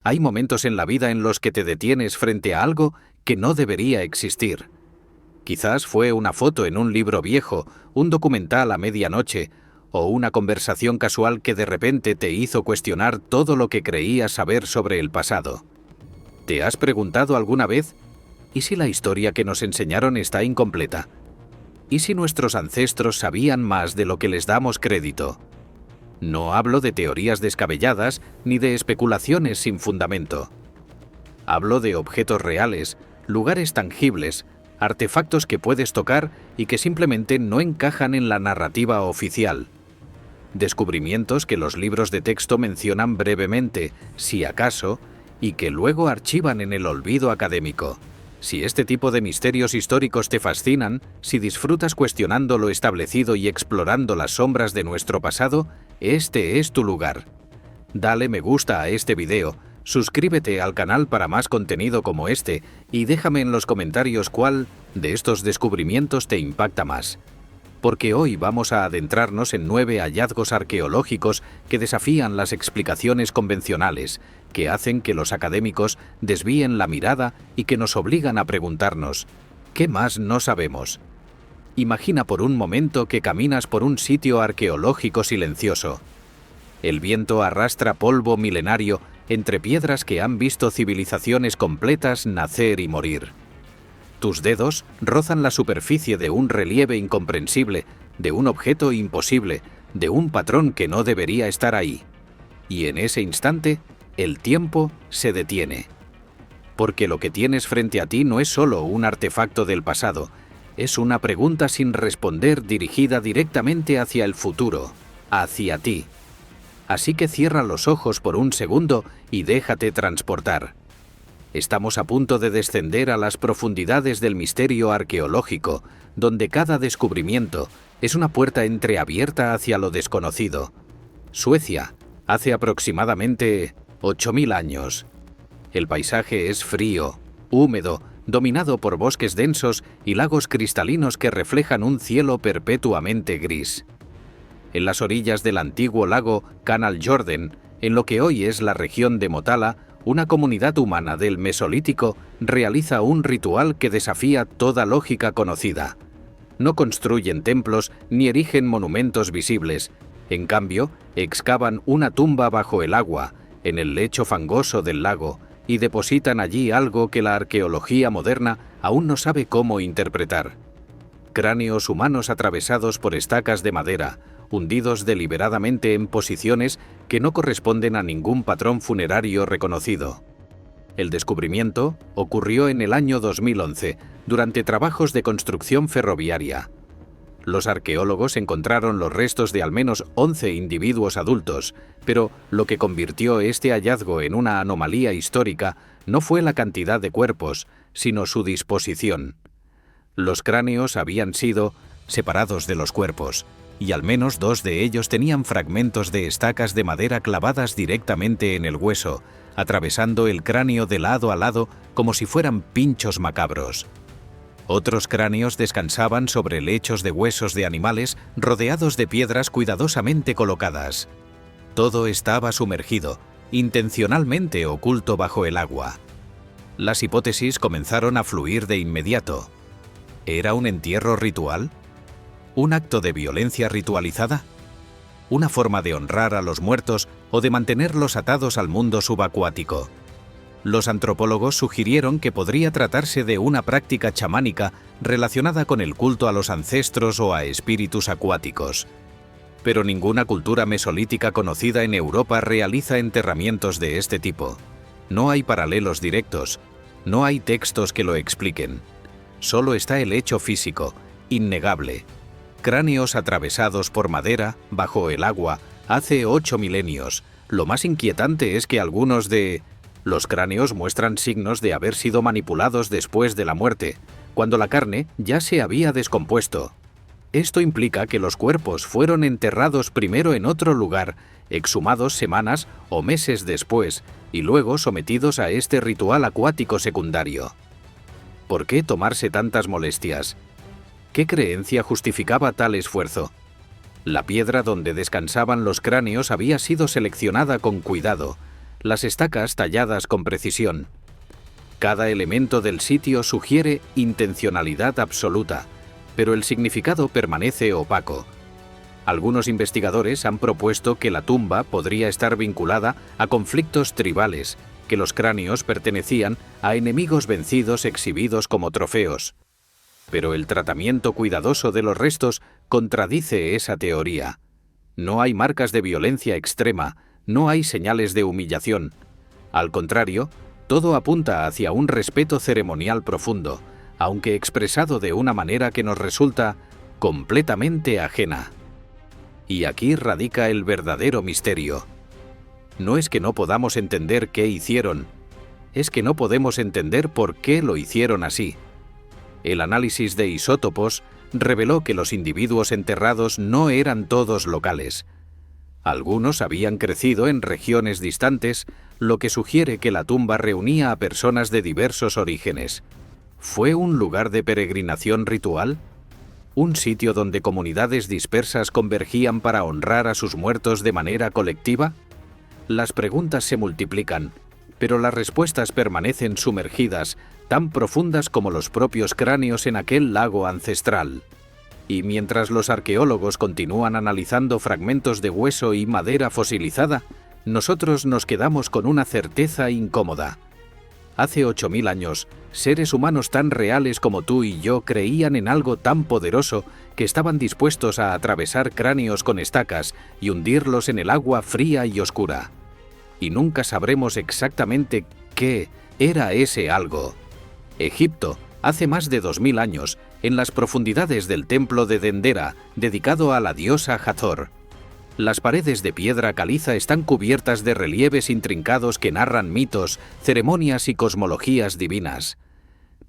Hay momentos en la vida en los que te detienes frente a algo que no debería existir. Quizás fue una foto en un libro viejo, un documental a medianoche, o una conversación casual que de repente te hizo cuestionar todo lo que creías saber sobre el pasado. ¿Te has preguntado alguna vez, ¿y si la historia que nos enseñaron está incompleta? ¿Y si nuestros ancestros sabían más de lo que les damos crédito? No hablo de teorías descabelladas ni de especulaciones sin fundamento. Hablo de objetos reales, lugares tangibles, artefactos que puedes tocar y que simplemente no encajan en la narrativa oficial. Descubrimientos que los libros de texto mencionan brevemente, si acaso, y que luego archivan en el olvido académico. Si este tipo de misterios históricos te fascinan, si disfrutas cuestionando lo establecido y explorando las sombras de nuestro pasado, este es tu lugar. Dale me gusta a este video, suscríbete al canal para más contenido como este y déjame en los comentarios cuál de estos descubrimientos te impacta más. Porque hoy vamos a adentrarnos en 9 hallazgos arqueológicos que desafían las explicaciones convencionales, que hacen que los académicos desvíen la mirada y que nos obligan a preguntarnos, ¿qué más no sabemos? Imagina por un momento que caminas por un sitio arqueológico silencioso. El viento arrastra polvo milenario entre piedras que han visto civilizaciones completas nacer y morir. Tus dedos rozan la superficie de un relieve incomprensible, de un objeto imposible, de un patrón que no debería estar ahí. Y en ese instante, el tiempo se detiene. Porque lo que tienes frente a ti no es solo un artefacto del pasado, es una pregunta sin responder dirigida directamente hacia el futuro, hacia ti. Así que cierra los ojos por un segundo y déjate transportar. Estamos a punto de descender a las profundidades del misterio arqueológico, donde cada descubrimiento es una puerta entreabierta hacia lo desconocido. Suecia, hace aproximadamente 8.000 años. El paisaje es frío, húmedo, dominado por bosques densos y lagos cristalinos que reflejan un cielo perpetuamente gris. En las orillas del antiguo lago Canal Jordan, en lo que hoy es la región de Motala, una comunidad humana del Mesolítico realiza un ritual que desafía toda lógica conocida. No construyen templos ni erigen monumentos visibles. En cambio, excavan una tumba bajo el agua, en el lecho fangoso del lago, y depositan allí algo que la arqueología moderna aún no sabe cómo interpretar. Cráneos humanos atravesados por estacas de madera, hundidos deliberadamente en posiciones que no corresponden a ningún patrón funerario reconocido. El descubrimiento ocurrió en el año 2011, durante trabajos de construcción ferroviaria. Los arqueólogos encontraron los restos de al menos 11 individuos adultos, pero lo que convirtió este hallazgo en una anomalía histórica no fue la cantidad de cuerpos, sino su disposición. Los cráneos habían sido separados de los cuerpos, y al menos 2 de ellos tenían fragmentos de estacas de madera clavadas directamente en el hueso, atravesando el cráneo de lado a lado como si fueran pinchos macabros. Otros cráneos descansaban sobre lechos de huesos de animales rodeados de piedras cuidadosamente colocadas. Todo estaba sumergido, intencionalmente oculto bajo el agua. Las hipótesis comenzaron a fluir de inmediato. ¿Era un entierro ritual? ¿Un acto de violencia ritualizada? ¿Una forma de honrar a los muertos o de mantenerlos atados al mundo subacuático? Los antropólogos sugirieron que podría tratarse de una práctica chamánica relacionada con el culto a los ancestros o a espíritus acuáticos. Pero ninguna cultura mesolítica conocida en Europa realiza enterramientos de este tipo. No hay paralelos directos, no hay textos que lo expliquen. Solo está el hecho físico, innegable. Cráneos atravesados por madera, bajo el agua, hace 8 milenios. Lo más inquietante es que algunos de los cráneos muestran signos de haber sido manipulados después de la muerte, cuando la carne ya se había descompuesto. Esto implica que los cuerpos fueron enterrados primero en otro lugar, exhumados semanas o meses después, y luego sometidos a este ritual acuático secundario. ¿Por qué tomarse tantas molestias? ¿Qué creencia justificaba tal esfuerzo? La piedra donde descansaban los cráneos había sido seleccionada con cuidado. las estacas talladas con precisión. Cada elemento del sitio sugiere intencionalidad absoluta, pero el significado permanece opaco. Algunos investigadores han propuesto que la tumba podría estar vinculada a conflictos tribales, que los cráneos pertenecían a enemigos vencidos exhibidos como trofeos. Pero el tratamiento cuidadoso de los restos contradice esa teoría. No hay marcas de violencia extrema, no hay señales de humillación. Al contrario, todo apunta hacia un respeto ceremonial profundo, aunque expresado de una manera que nos resulta completamente ajena. Y aquí radica el verdadero misterio. No es que no podamos entender qué hicieron, es que no podemos entender por qué lo hicieron así. El análisis de isótopos reveló que los individuos enterrados no eran todos locales. Algunos habían crecido en regiones distantes, lo que sugiere que la tumba reunía a personas de diversos orígenes. ¿Fue un lugar de peregrinación ritual? ¿Un sitio donde comunidades dispersas convergían para honrar a sus muertos de manera colectiva? Las preguntas se multiplican, pero las respuestas permanecen sumergidas, tan profundas como los propios cráneos en aquel lago ancestral. Y mientras los arqueólogos continúan analizando fragmentos de hueso y madera fosilizada, nosotros nos quedamos con una certeza incómoda. Hace 8000 años, seres humanos tan reales como tú y yo creían en algo tan poderoso que estaban dispuestos a atravesar cráneos con estacas y hundirlos en el agua fría y oscura. Y nunca sabremos exactamente qué era ese algo. Egipto, hace más de 2000 años, en las profundidades del templo de Dendera, dedicado a la diosa Hathor. Las paredes de piedra caliza están cubiertas de relieves intrincados que narran mitos, ceremonias y cosmologías divinas.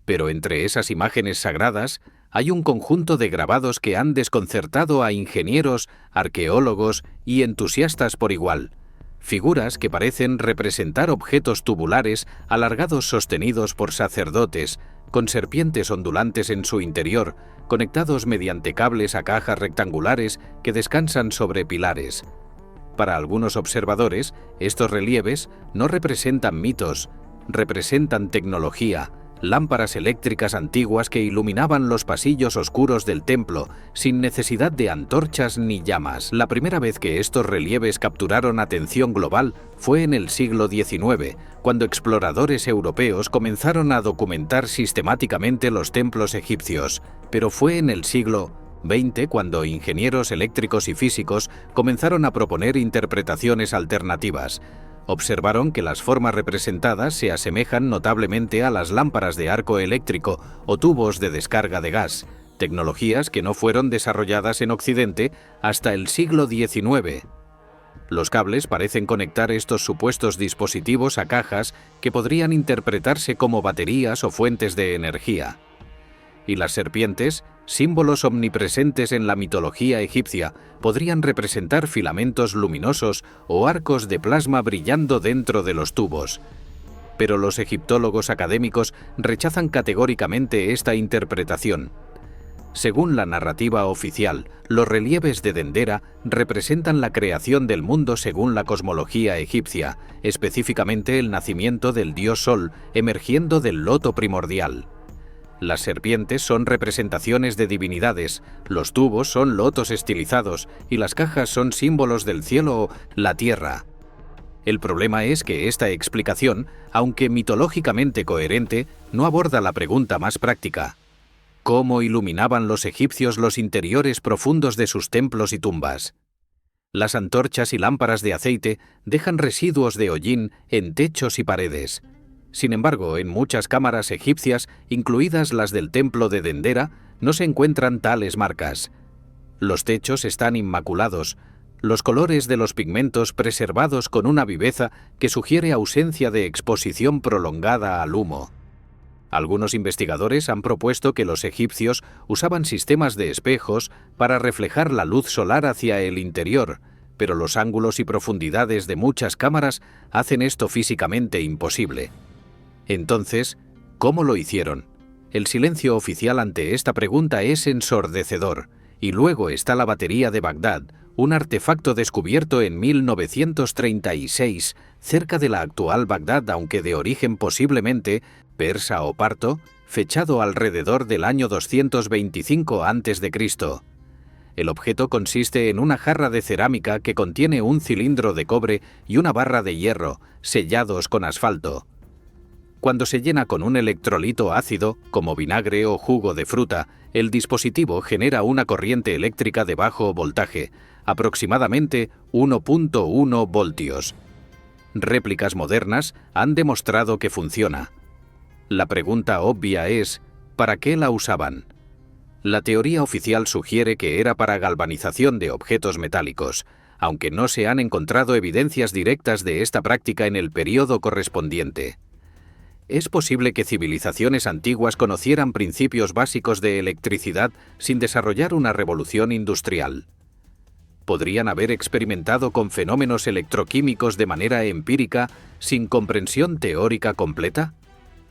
Pero entre esas imágenes sagradas hay un conjunto de grabados que han desconcertado a ingenieros, arqueólogos y entusiastas por igual. Figuras que parecen representar objetos tubulares alargados sostenidos por sacerdotes, con serpientes ondulantes en su interior, conectados mediante cables a cajas rectangulares que descansan sobre pilares. Para algunos observadores, estos relieves no representan mitos, representan tecnología, lámparas eléctricas antiguas que iluminaban los pasillos oscuros del templo, sin necesidad de antorchas ni llamas. La primera vez que estos relieves capturaron atención global fue en el siglo XIX, cuando exploradores europeos comenzaron a documentar sistemáticamente los templos egipcios, pero fue en el siglo XX cuando ingenieros eléctricos y físicos comenzaron a proponer interpretaciones alternativas. Observaron que las formas representadas se asemejan notablemente a las lámparas de arco eléctrico o tubos de descarga de gas, tecnologías que no fueron desarrolladas en Occidente hasta el siglo XIX. Los cables parecen conectar estos supuestos dispositivos a cajas que podrían interpretarse como baterías o fuentes de energía. Y las serpientes, símbolos omnipresentes en la mitología egipcia, podrían representar filamentos luminosos o arcos de plasma brillando dentro de los tubos. Pero los egiptólogos académicos rechazan categóricamente esta interpretación. Según la narrativa oficial, los relieves de Dendera representan la creación del mundo según la cosmología egipcia, específicamente el nacimiento del dios Sol emergiendo del loto primordial. Las serpientes son representaciones de divinidades, los tubos son lotos estilizados y las cajas son símbolos del cielo o la tierra. El problema es que esta explicación, aunque mitológicamente coherente, no aborda la pregunta más práctica. ¿Cómo iluminaban los egipcios los interiores profundos de sus templos y tumbas? Las antorchas y lámparas de aceite dejan residuos de hollín en techos y paredes. Sin embargo, en muchas cámaras egipcias, incluidas las del templo de Dendera, no se encuentran tales marcas. Los techos están inmaculados, los colores de los pigmentos preservados con una viveza que sugiere ausencia de exposición prolongada al humo. Algunos investigadores han propuesto que los egipcios usaban sistemas de espejos para reflejar la luz solar hacia el interior, pero los ángulos y profundidades de muchas cámaras hacen esto físicamente imposible. Entonces, ¿cómo lo hicieron? El silencio oficial ante esta pregunta es ensordecedor, y luego está la batería de Bagdad, un artefacto descubierto en 1936 cerca de la actual Bagdad, aunque de origen posiblemente persa o parto, fechado alrededor del año 225 a.C. El objeto consiste en una jarra de cerámica que contiene un cilindro de cobre y una barra de hierro, sellados con asfalto. Cuando se llena con un electrolito ácido, como vinagre o jugo de fruta, el dispositivo genera una corriente eléctrica de bajo voltaje, aproximadamente 1.1 voltios. Réplicas modernas han demostrado que funciona. La pregunta obvia es, ¿para qué la usaban? La teoría oficial sugiere que era para galvanización de objetos metálicos, aunque no se han encontrado evidencias directas de esta práctica en el período correspondiente. ¿Es posible que civilizaciones antiguas conocieran principios básicos de electricidad sin desarrollar una revolución industrial? ¿Podrían haber experimentado con fenómenos electroquímicos de manera empírica sin comprensión teórica completa?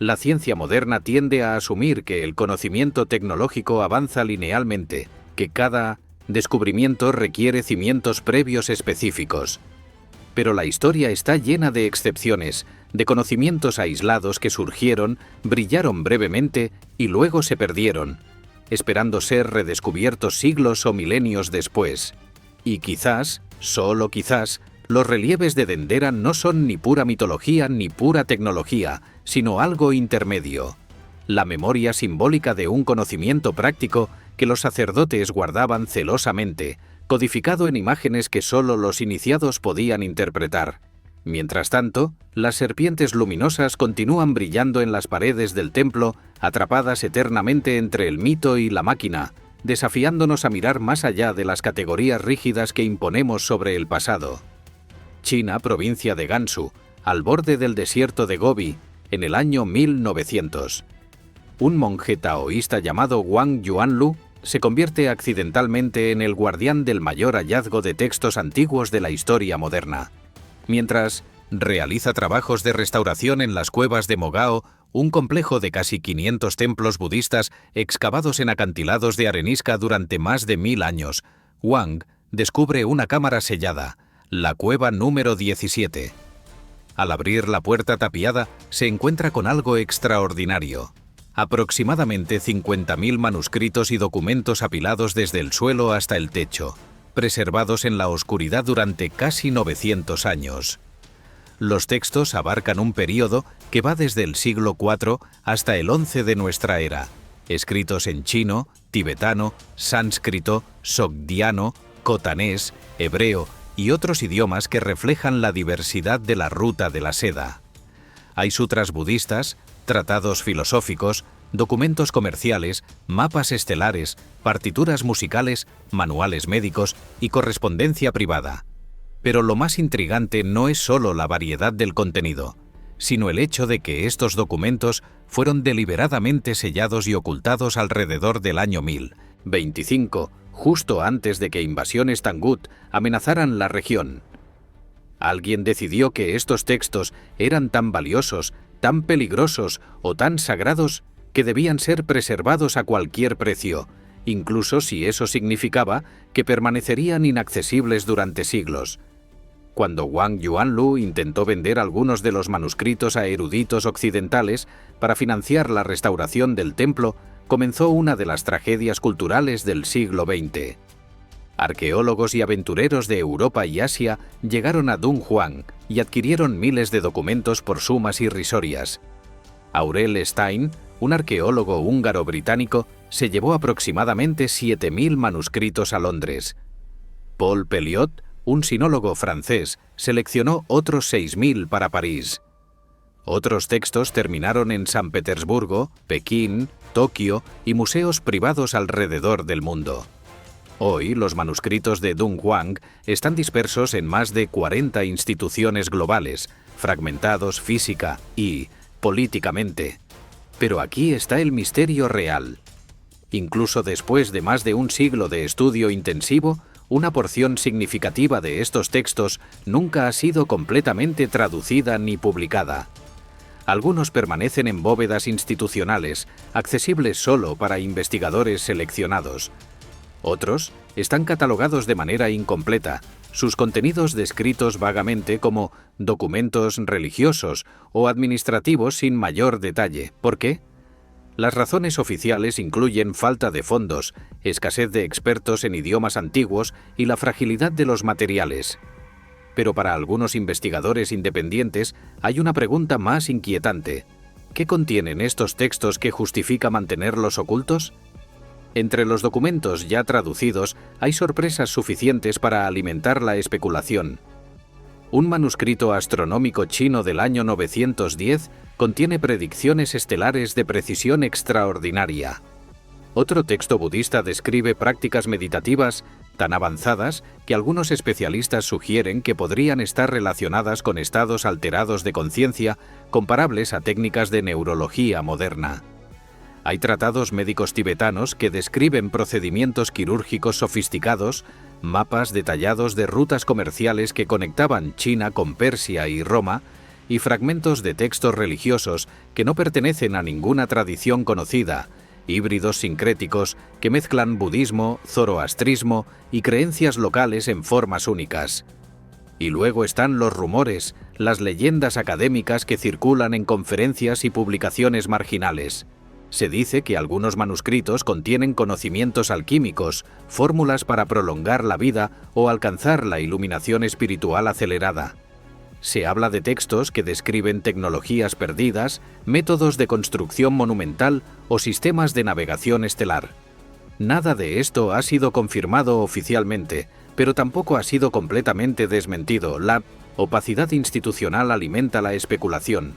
La ciencia moderna tiende a asumir que el conocimiento tecnológico avanza linealmente, que cada descubrimiento requiere cimientos previos específicos. Pero la historia está llena de excepciones, de conocimientos aislados que surgieron, brillaron brevemente y luego se perdieron, esperando ser redescubiertos siglos o milenios después. Y quizás, solo quizás, los relieves de Dendera no son ni pura mitología ni pura tecnología, sino algo intermedio. La memoria simbólica de un conocimiento práctico que los sacerdotes guardaban celosamente, codificado en imágenes que solo los iniciados podían interpretar. Mientras tanto, las serpientes luminosas continúan brillando en las paredes del templo, atrapadas eternamente entre el mito y la máquina, desafiándonos a mirar más allá de las categorías rígidas que imponemos sobre el pasado. China, provincia de Gansu, al borde del desierto de Gobi, en el año 1900. Un monje taoísta llamado Wang Yuanlu se convierte accidentalmente en el guardián del mayor hallazgo de textos antiguos de la historia moderna. Mientras realiza trabajos de restauración en las cuevas de Mogao, un complejo de casi 500 templos budistas excavados en acantilados de arenisca durante más de 1000 años, Wang descubre una cámara sellada, la cueva número 17. Al abrir la puerta tapiada, se encuentra con algo extraordinario. Aproximadamente 50.000 manuscritos y documentos apilados desde el suelo hasta el techo, preservados en la oscuridad durante casi 900 años. Los textos abarcan un período que va desde el siglo IV hasta el XI de nuestra era, escritos en chino, tibetano, sánscrito, sogdiano, cotanés, hebreo y otros idiomas que reflejan la diversidad de la ruta de la seda. Hay sutras budistas, tratados filosóficos, documentos comerciales, mapas estelares, partituras musicales, manuales médicos y correspondencia privada. Pero lo más intrigante no es solo la variedad del contenido, sino el hecho de que estos documentos fueron deliberadamente sellados y ocultados alrededor del año 1025, justo antes de que invasiones Tangut amenazaran la región. Alguien decidió que estos textos eran tan valiosos, tan peligrosos o tan sagrados que debían ser preservados a cualquier precio, incluso si eso significaba que permanecerían inaccesibles durante siglos. Cuando Wang Yuanlu intentó vender algunos de los manuscritos a eruditos occidentales para financiar la restauración del templo, comenzó una de las tragedias culturales del siglo XX. Arqueólogos y aventureros de Europa y Asia llegaron a Dunhuang y adquirieron miles de documentos por sumas irrisorias. Aurel Stein, un arqueólogo húngaro-británico, se llevó aproximadamente 7.000 manuscritos a Londres. Paul Pelliot, un sinólogo francés, seleccionó otros 6.000 para París. Otros textos terminaron en San Petersburgo, Pekín, Tokio y museos privados alrededor del mundo. Hoy, los manuscritos de Dunhuang están dispersos en más de 40 instituciones globales, fragmentados física y políticamente. Pero aquí está el misterio real. Incluso después de más de un siglo de estudio intensivo, una porción significativa de estos textos nunca ha sido completamente traducida ni publicada. Algunos permanecen en bóvedas institucionales, accesibles solo para investigadores seleccionados. Otros están catalogados de manera incompleta, sus contenidos descritos vagamente como documentos religiosos o administrativos sin mayor detalle. ¿Por qué? Las razones oficiales incluyen falta de fondos, escasez de expertos en idiomas antiguos y la fragilidad de los materiales. Pero para algunos investigadores independientes hay una pregunta más inquietante. ¿Qué contienen estos textos que justifica mantenerlos ocultos? Entre los documentos ya traducidos hay sorpresas suficientes para alimentar la especulación. Un manuscrito astronómico chino del año 910 contiene predicciones estelares de precisión extraordinaria. Otro texto budista describe prácticas meditativas tan avanzadas que algunos especialistas sugieren que podrían estar relacionadas con estados alterados de conciencia comparables a técnicas de neurología moderna. Hay tratados médicos tibetanos que describen procedimientos quirúrgicos sofisticados, mapas detallados de rutas comerciales que conectaban China con Persia y Roma, y fragmentos de textos religiosos que no pertenecen a ninguna tradición conocida, híbridos sincréticos que mezclan budismo, zoroastrismo y creencias locales en formas únicas. Y luego están los rumores, las leyendas académicas que circulan en conferencias y publicaciones marginales. Se dice que algunos manuscritos contienen conocimientos alquímicos, fórmulas para prolongar la vida o alcanzar la iluminación espiritual acelerada. Se habla de textos que describen tecnologías perdidas, métodos de construcción monumental o sistemas de navegación estelar. Nada de esto ha sido confirmado oficialmente, pero tampoco ha sido completamente desmentido. La opacidad institucional alimenta la especulación,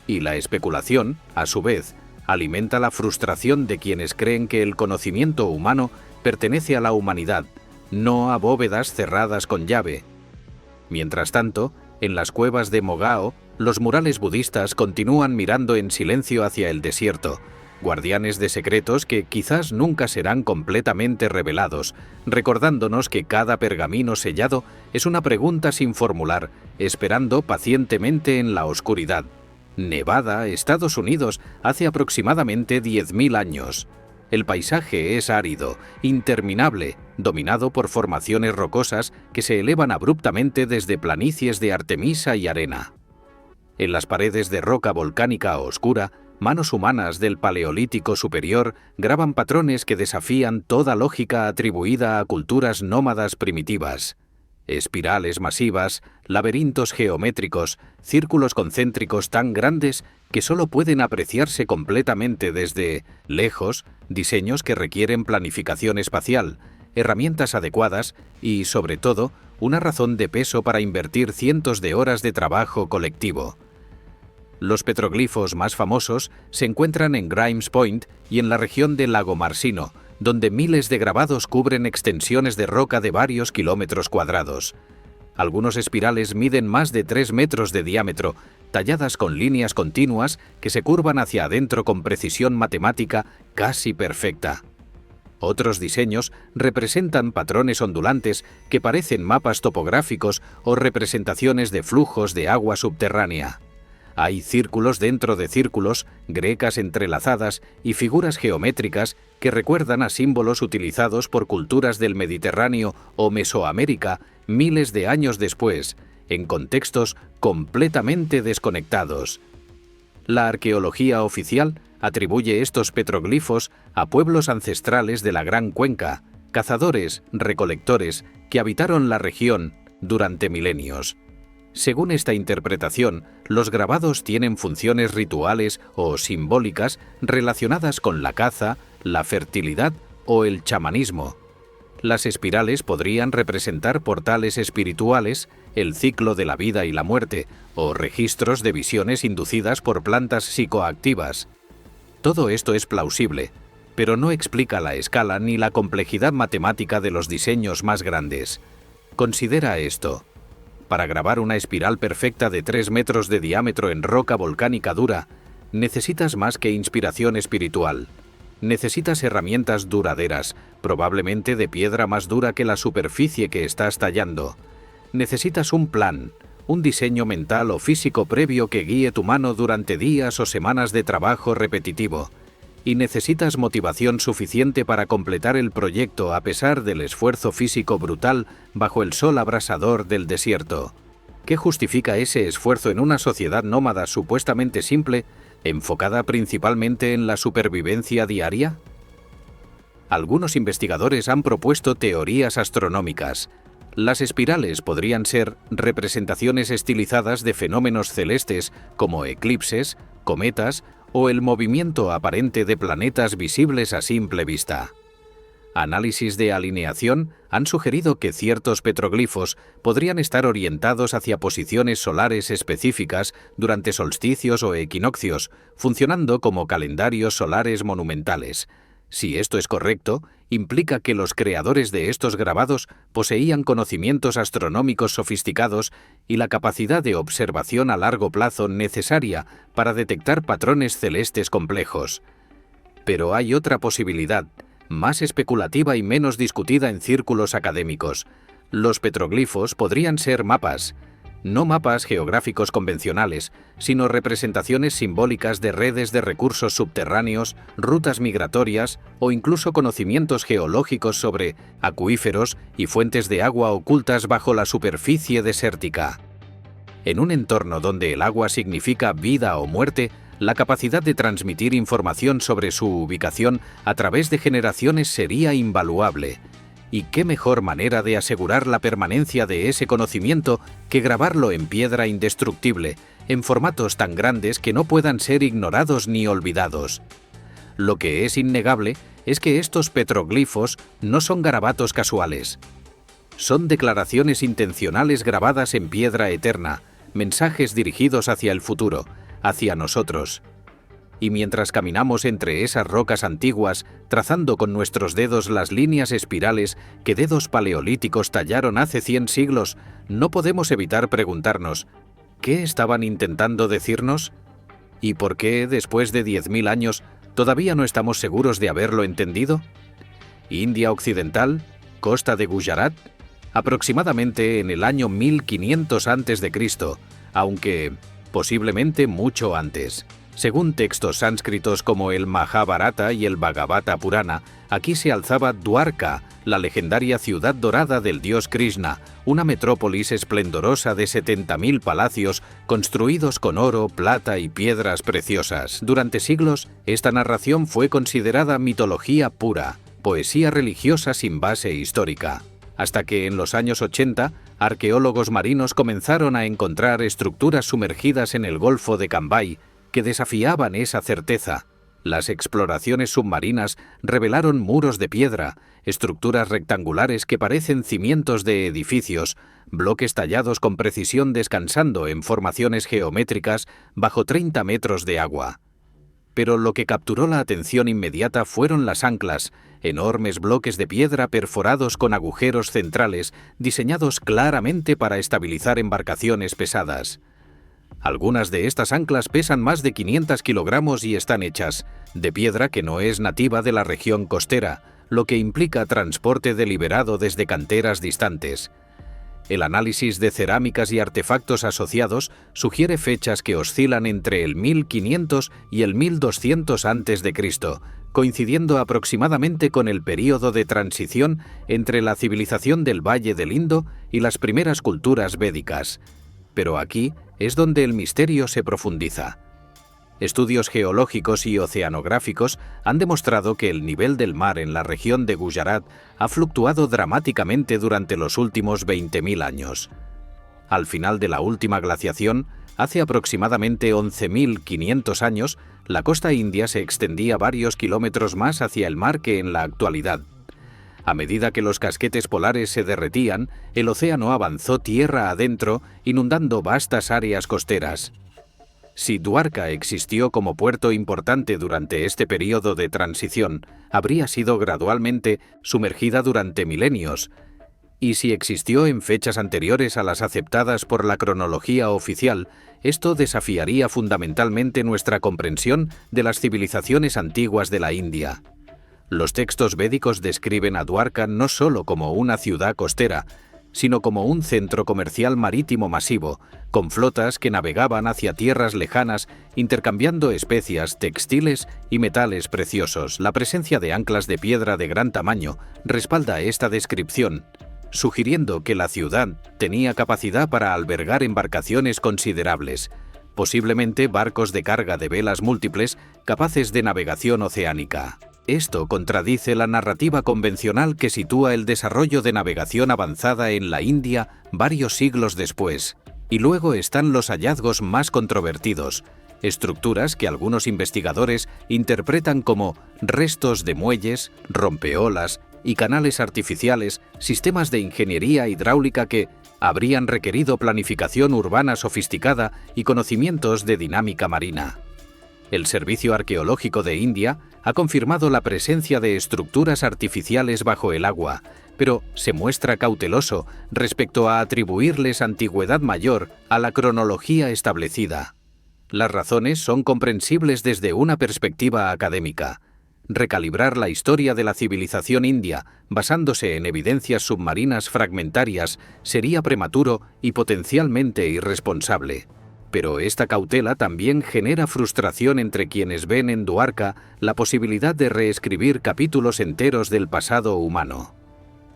y la especulación, a su vez, alimenta la frustración de quienes creen que el conocimiento humano pertenece a la humanidad, no a bóvedas cerradas con llave. Mientras tanto, en las cuevas de Mogao, los murales budistas continúan mirando en silencio hacia el desierto, guardianes de secretos que quizás nunca serán completamente revelados, recordándonos que cada pergamino sellado es una pregunta sin formular, esperando pacientemente en la oscuridad. Nevada, Estados Unidos, hace aproximadamente 10.000 años. El paisaje es árido, interminable, dominado por formaciones rocosas que se elevan abruptamente desde planicies de artemisa y arena. En las paredes de roca volcánica oscura, manos humanas del Paleolítico superior graban patrones que desafían toda lógica atribuida a culturas nómadas primitivas. Espirales masivas, laberintos geométricos, círculos concéntricos tan grandes que solo pueden apreciarse completamente desde lejos, diseños que requieren planificación espacial, herramientas adecuadas y, sobre todo, una razón de peso para invertir cientos de horas de trabajo colectivo. Los petroglifos más famosos se encuentran en Grimes Point y en la región del Lago Marsino, donde miles de grabados cubren extensiones de roca de varios kilómetros cuadrados. Algunos espirales miden más de 3 metros de diámetro, talladas con líneas continuas que se curvan hacia adentro con precisión matemática casi perfecta. Otros diseños representan patrones ondulantes que parecen mapas topográficos o representaciones de flujos de agua subterránea. Hay círculos dentro de círculos, grecas entrelazadas y figuras geométricas que recuerdan a símbolos utilizados por culturas del Mediterráneo o Mesoamérica miles de años después, en contextos completamente desconectados. La arqueología oficial atribuye estos petroglifos a pueblos ancestrales de la Gran Cuenca, cazadores, recolectores, que habitaron la región durante milenios. Según esta interpretación, los grabados tienen funciones rituales o simbólicas relacionadas con la caza, la fertilidad o el chamanismo. Las espirales podrían representar portales espirituales, el ciclo de la vida y la muerte, o registros de visiones inducidas por plantas psicoactivas. Todo esto es plausible, pero no explica la escala ni la complejidad matemática de los diseños más grandes. Considera esto. Para grabar una espiral perfecta de 3 metros de diámetro en roca volcánica dura, necesitas más que inspiración espiritual. Necesitas herramientas duraderas, probablemente de piedra más dura que la superficie que estás tallando. Necesitas un plan, un diseño mental o físico previo que guíe tu mano durante días o semanas de trabajo repetitivo. y necesitas motivación suficiente para completar el proyecto a pesar del esfuerzo físico brutal bajo el sol abrasador del desierto. ¿Qué justifica ese esfuerzo en una sociedad nómada supuestamente simple, enfocada principalmente en la supervivencia diaria? Algunos investigadores han propuesto teorías astronómicas. Las espirales podrían ser representaciones estilizadas de fenómenos celestes como eclipses, cometas o el movimiento aparente de planetas visibles a simple vista. Análisis de alineación han sugerido que ciertos petroglifos podrían estar orientados hacia posiciones solares específicas durante solsticios o equinoccios, funcionando como calendarios solares monumentales. Si esto es correcto, implica que los creadores de estos grabados poseían conocimientos astronómicos sofisticados y la capacidad de observación a largo plazo necesaria para detectar patrones celestes complejos. Pero hay otra posibilidad, más especulativa y menos discutida en círculos académicos. Los petroglifos podrían ser mapas, no mapas geográficos convencionales, sino representaciones simbólicas de redes de recursos subterráneos, rutas migratorias o incluso conocimientos geológicos sobre acuíferos y fuentes de agua ocultas bajo la superficie desértica. En un entorno donde el agua significa vida o muerte, la capacidad de transmitir información sobre su ubicación a través de generaciones sería invaluable. ¿Y qué mejor manera de asegurar la permanencia de ese conocimiento que grabarlo en piedra indestructible, en formatos tan grandes que no puedan ser ignorados ni olvidados? Lo que es innegable es que estos petroglifos no son garabatos casuales. Son declaraciones intencionales grabadas en piedra eterna, mensajes dirigidos hacia el futuro, hacia nosotros. Y mientras caminamos entre esas rocas antiguas, trazando con nuestros dedos las líneas espirales que dedos paleolíticos tallaron hace 100 siglos, no podemos evitar preguntarnos, ¿qué estaban intentando decirnos? ¿Y por qué, después de 10.000 años, todavía no estamos seguros de haberlo entendido? India Occidental, costa de Gujarat, aproximadamente en el año 1500 a.C., aunque posiblemente mucho antes. Según textos sánscritos como el Mahabharata y el Bhagavata Purana, aquí se alzaba Dwarka, la legendaria ciudad dorada del dios Krishna, una metrópolis esplendorosa de 70.000 palacios construidos con oro, plata y piedras preciosas. Durante siglos, esta narración fue considerada mitología pura, poesía religiosa sin base histórica. Hasta que en los años 80, arqueólogos marinos comenzaron a encontrar estructuras sumergidas en el Golfo de Cambay que desafiaban esa certeza. Las exploraciones submarinas revelaron muros de piedra, estructuras rectangulares que parecen cimientos de edificios, bloques tallados con precisión descansando en formaciones geométricas bajo 30 metros de agua. Pero lo que capturó la atención inmediata fueron las anclas, enormes bloques de piedra perforados con agujeros centrales diseñados claramente para estabilizar embarcaciones pesadas. Algunas de estas anclas pesan más de 500 kilogramos y están hechas de piedra que no es nativa de la región costera, lo que implica transporte deliberado desde canteras distantes. El análisis de cerámicas y artefactos asociados sugiere fechas que oscilan entre el 1500 y el 1200 a.C., coincidiendo aproximadamente con el período de transición entre la civilización del Valle del Indo y las primeras culturas védicas. Pero aquí es donde el misterio se profundiza. Estudios geológicos y oceanográficos han demostrado que el nivel del mar en la región de Gujarat ha fluctuado dramáticamente durante los últimos 20.000 años. Al final de la última glaciación, hace aproximadamente 11.500 años, la costa india se extendía varios kilómetros más hacia el mar que en la actualidad. A medida que los casquetes polares se derretían, el océano avanzó tierra adentro, inundando vastas áreas costeras. Si Dwarka existió como puerto importante durante este periodo de transición, habría sido gradualmente sumergida durante milenios. Y si existió en fechas anteriores a las aceptadas por la cronología oficial, esto desafiaría fundamentalmente nuestra comprensión de las civilizaciones antiguas de la India. Los textos védicos describen a Dwarka no solo como una ciudad costera, sino como un centro comercial marítimo masivo, con flotas que navegaban hacia tierras lejanas intercambiando especias, textiles y metales preciosos. La presencia de anclas de piedra de gran tamaño respalda esta descripción, sugiriendo que la ciudad tenía capacidad para albergar embarcaciones considerables, posiblemente barcos de carga de velas múltiples capaces de navegación oceánica. Esto contradice la narrativa convencional que sitúa el desarrollo de navegación avanzada en la India varios siglos después. Y luego están los hallazgos más controvertidos, estructuras que algunos investigadores interpretan como restos de muelles, rompeolas y canales artificiales, sistemas de ingeniería hidráulica que habrían requerido planificación urbana sofisticada y conocimientos de dinámica marina. El Servicio Arqueológico de India ha confirmado la presencia de estructuras artificiales bajo el agua, pero se muestra cauteloso respecto a atribuirles antigüedad mayor a la cronología establecida. Las razones son comprensibles desde una perspectiva académica. Recalibrar la historia de la civilización india basándose en evidencias submarinas fragmentarias sería prematuro y potencialmente irresponsable. Pero esta cautela también genera frustración entre quienes ven en Dwarka la posibilidad de reescribir capítulos enteros del pasado humano.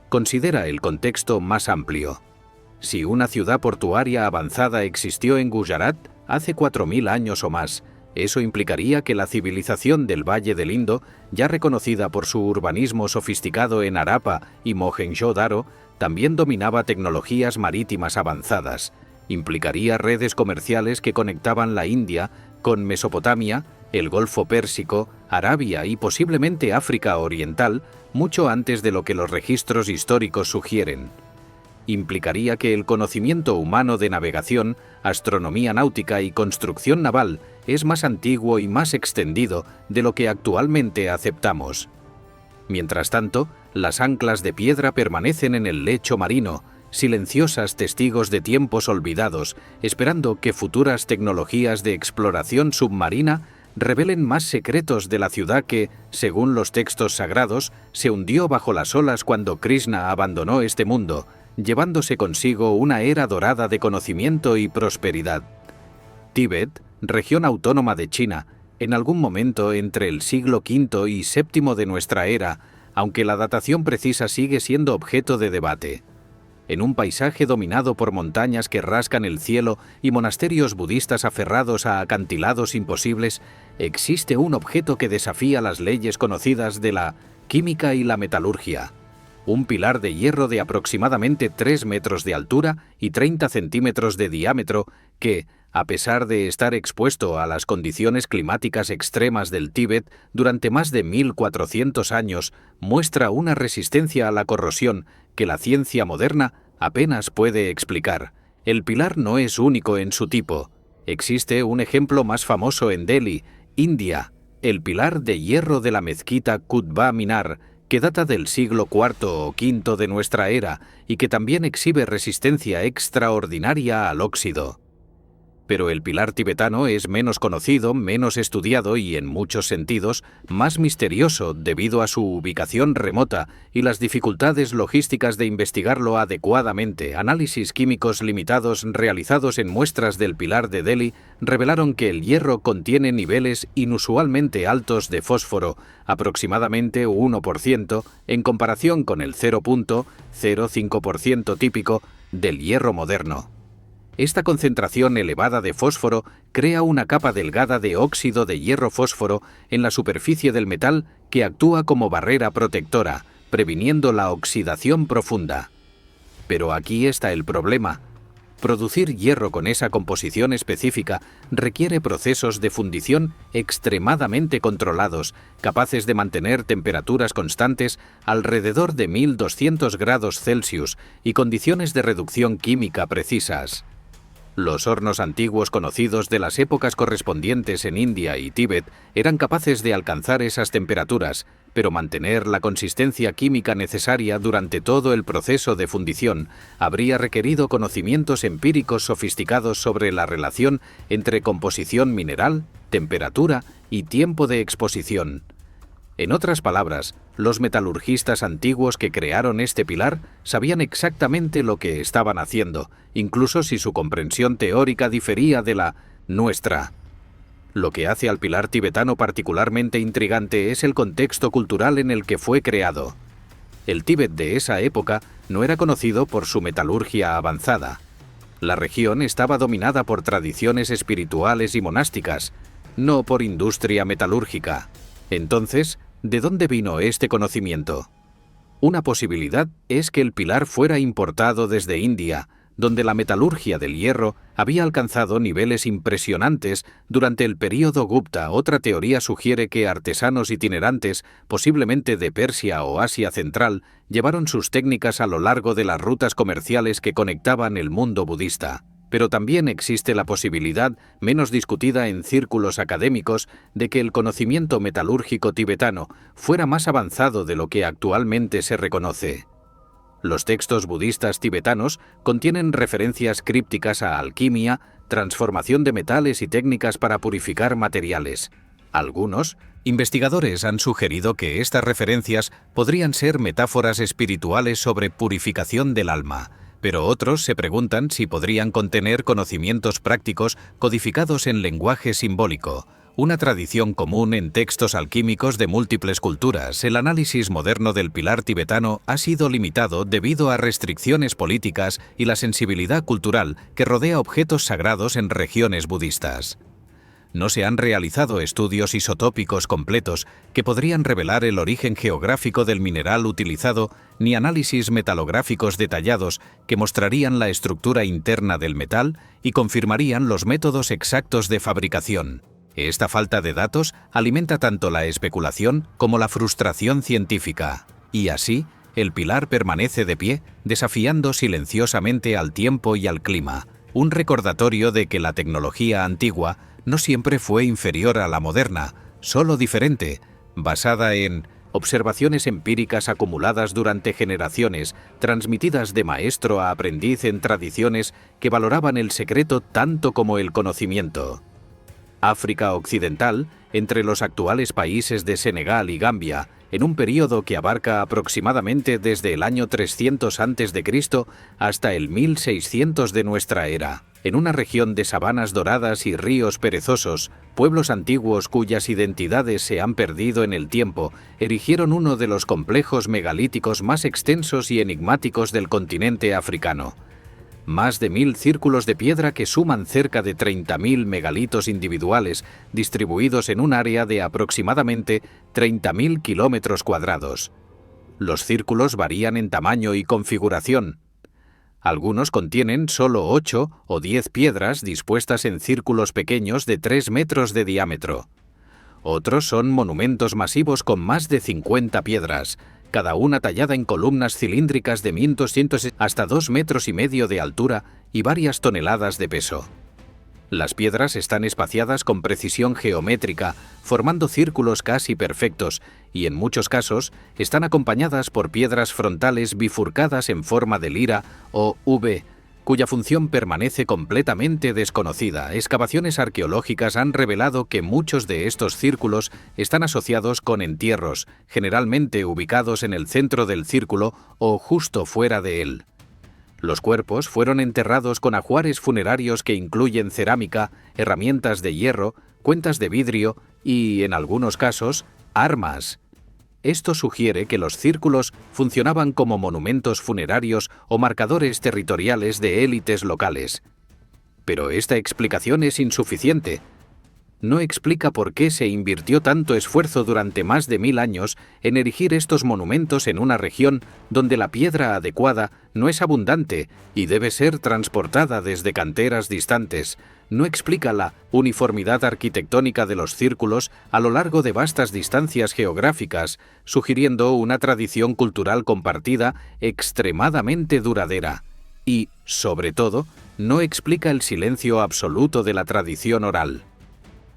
Considera el contexto más amplio. Si una ciudad portuaria avanzada existió en Gujarat hace 4000 años o más, eso implicaría que la civilización del Valle del Indo, ya reconocida por su urbanismo sofisticado en Harappa y Mohenjo-Daro, también dominaba tecnologías marítimas avanzadas. Implicaría redes comerciales que conectaban la India con Mesopotamia, el Golfo Pérsico, Arabia y posiblemente África Oriental, mucho antes de lo que los registros históricos sugieren. Implicaría que el conocimiento humano de navegación, astronomía náutica y construcción naval es más antiguo y más extendido de lo que actualmente aceptamos. Mientras tanto, las anclas de piedra permanecen en el lecho marino, silenciosas testigos de tiempos olvidados, esperando que futuras tecnologías de exploración submarina revelen más secretos de la ciudad que, según los textos sagrados, se hundió bajo las olas cuando Krishna abandonó este mundo, llevándose consigo una era dorada de conocimiento y prosperidad. Tíbet, región autónoma de China, en algún momento entre el siglo V y VII de nuestra era, aunque la datación precisa sigue siendo objeto de debate. En un paisaje dominado por montañas que rascan el cielo y monasterios budistas aferrados a acantilados imposibles, existe un objeto que desafía las leyes conocidas de la química y la metalurgia. Un pilar de hierro de aproximadamente 3 metros de altura y 30 centímetros de diámetro que, a pesar de estar expuesto a las condiciones climáticas extremas del Tíbet durante más de 1400 años, muestra una resistencia a la corrosión que la ciencia moderna apenas puede explicar. El pilar no es único en su tipo. Existe un ejemplo más famoso en Delhi, India, el pilar de hierro de la mezquita Qutb Minar, que data del siglo IV o V de nuestra era y que también exhibe resistencia extraordinaria al óxido. Pero el pilar tibetano es menos conocido, menos estudiado y, en muchos sentidos, más misterioso debido a su ubicación remota y las dificultades logísticas de investigarlo adecuadamente. Análisis químicos limitados realizados en muestras del pilar de Delhi revelaron que el hierro contiene niveles inusualmente altos de fósforo, aproximadamente 1%, en comparación con el 0.05% típico del hierro moderno. Esta concentración elevada de fósforo crea una capa delgada de óxido de hierro-fósforo en la superficie del metal que actúa como barrera protectora, previniendo la oxidación profunda. Pero aquí está el problema. Producir hierro con esa composición específica requiere procesos de fundición extremadamente controlados, capaces de mantener temperaturas constantes alrededor de 1200 grados Celsius y condiciones de reducción química precisas. Los hornos antiguos conocidos de las épocas correspondientes en India y Tíbet eran capaces de alcanzar esas temperaturas, pero mantener la consistencia química necesaria durante todo el proceso de fundición habría requerido conocimientos empíricos sofisticados sobre la relación entre composición mineral, temperatura y tiempo de exposición. En otras palabras, los metalurgistas antiguos que crearon este pilar sabían exactamente lo que estaban haciendo, incluso si su comprensión teórica difería de la nuestra. Lo que hace al pilar tibetano particularmente intrigante es el contexto cultural en el que fue creado. El Tíbet de esa época no era conocido por su metalurgia avanzada. La región estaba dominada por tradiciones espirituales y monásticas, no por industria metalúrgica. Entonces, ¿de dónde vino este conocimiento? Una posibilidad es que el pilar fuera importado desde India, donde la metalurgia del hierro había alcanzado niveles impresionantes durante el período Gupta. Otra teoría sugiere que artesanos itinerantes, posiblemente de Persia o Asia Central, llevaron sus técnicas a lo largo de las rutas comerciales que conectaban el mundo budista. Pero también existe la posibilidad, menos discutida en círculos académicos, de que el conocimiento metalúrgico tibetano fuera más avanzado de lo que actualmente se reconoce. Los textos budistas tibetanos contienen referencias crípticas a alquimia, transformación de metales y técnicas para purificar materiales. Algunos investigadores han sugerido que estas referencias podrían ser metáforas espirituales sobre purificación del alma, pero otros se preguntan si podrían contener conocimientos prácticos codificados en lenguaje simbólico, una tradición común en textos alquímicos de múltiples culturas. El análisis moderno del pilar tibetano ha sido limitado debido a restricciones políticas y la sensibilidad cultural que rodea objetos sagrados en regiones budistas. No se han realizado estudios isotópicos completos que podrían revelar el origen geográfico del mineral utilizado, ni análisis metalográficos detallados que mostrarían la estructura interna del metal y confirmarían los métodos exactos de fabricación. Esta falta de datos alimenta tanto la especulación como la frustración científica. Y así, el pilar permanece de pie, desafiando silenciosamente al tiempo y al clima, un recordatorio de que la tecnología antigua no siempre fue inferior a la moderna, solo diferente, basada en observaciones empíricas acumuladas durante generaciones, transmitidas de maestro a aprendiz en tradiciones que valoraban el secreto tanto como el conocimiento. África Occidental, entre los actuales países de Senegal y Gambia, en un período que abarca aproximadamente desde el año 300 a.C. hasta el 1600 de nuestra era. En una región de sabanas doradas y ríos perezosos, pueblos antiguos cuyas identidades se han perdido en el tiempo, erigieron uno de los complejos megalíticos más extensos y enigmáticos del continente africano. Más de 1000 círculos de piedra que suman cerca de 30.000 megalitos individuales, distribuidos en un área de aproximadamente 30.000 kilómetros cuadrados. Los círculos varían en tamaño y configuración. Algunos contienen solo 8 o 10 piedras dispuestas en círculos pequeños de 3 metros de diámetro. Otros son monumentos masivos con más de 50 piedras, cada una tallada en columnas cilíndricas de 1.200 hasta 2,5 metros de altura y varias toneladas de peso. Las piedras están espaciadas con precisión geométrica, formando círculos casi perfectos, y en muchos casos están acompañadas por piedras frontales bifurcadas en forma de lira o V, cuya función permanece completamente desconocida. Excavaciones arqueológicas han revelado que muchos de estos círculos están asociados con entierros, generalmente ubicados en el centro del círculo o justo fuera de él. Los cuerpos fueron enterrados con ajuares funerarios que incluyen cerámica, herramientas de hierro, cuentas de vidrio y, en algunos casos, armas. Esto sugiere que los círculos funcionaban como monumentos funerarios o marcadores territoriales de élites locales. Pero esta explicación es insuficiente. No explica por qué se invirtió tanto esfuerzo durante más de 1000 años en erigir estos monumentos en una región donde la piedra adecuada no es abundante y debe ser transportada desde canteras distantes. No explica la uniformidad arquitectónica de los círculos a lo largo de vastas distancias geográficas, sugiriendo una tradición cultural compartida extremadamente duradera. Y, sobre todo, no explica el silencio absoluto de la tradición oral.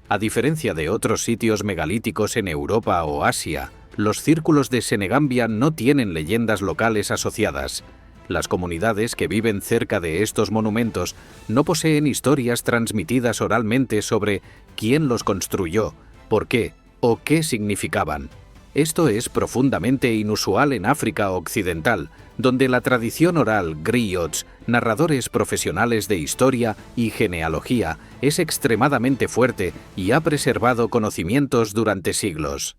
A diferencia de otros sitios megalíticos en Europa o Asia, los círculos de Senegambia no tienen leyendas locales asociadas. Las comunidades que viven cerca de estos monumentos no poseen historias transmitidas oralmente sobre quién los construyó, por qué o qué significaban. Esto es profundamente inusual en África Occidental, donde la tradición oral griots, narradores profesionales de historia y genealogía, es extremadamente fuerte y ha preservado conocimientos durante siglos.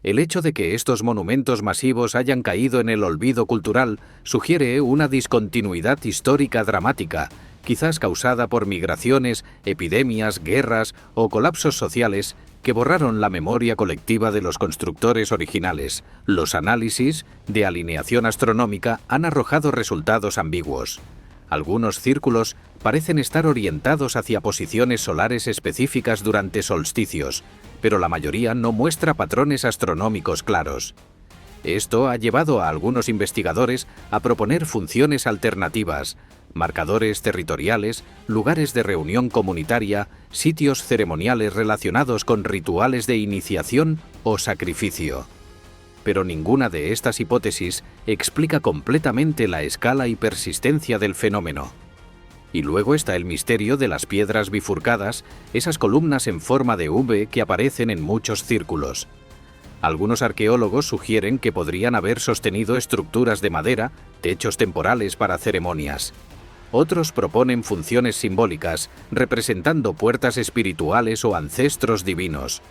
El hecho de que estos monumentos masivos hayan caído en el olvido cultural sugiere una discontinuidad histórica dramática, quizás causada por migraciones, epidemias, guerras o colapsos sociales que borraron la memoria colectiva de los constructores originales. Los análisis de alineación astronómica han arrojado resultados ambiguos. Algunos círculos parecen estar orientados hacia posiciones solares específicas durante solsticios, pero la mayoría no muestra patrones astronómicos claros. Esto ha llevado a algunos investigadores a proponer funciones alternativas, marcadores territoriales, lugares de reunión comunitaria, sitios ceremoniales relacionados con rituales de iniciación o sacrificio. Pero ninguna de estas hipótesis explica completamente la escala y persistencia del fenómeno. Y luego está el misterio de las piedras bifurcadas, esas columnas en forma de V que aparecen en muchos círculos. Algunos arqueólogos sugieren que podrían haber sostenido estructuras de madera, techos temporales para ceremonias. Otros proponen funciones simbólicas, representando puertas espirituales o ancestros divinos.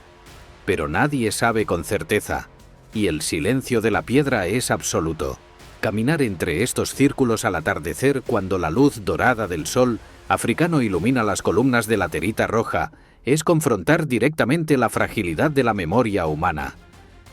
Pero nadie sabe con certeza, y el silencio de la piedra es absoluto. Caminar entre estos círculos al atardecer, cuando la luz dorada del sol africano ilumina las columnas de laterita roja, es confrontar directamente la fragilidad de la memoria humana.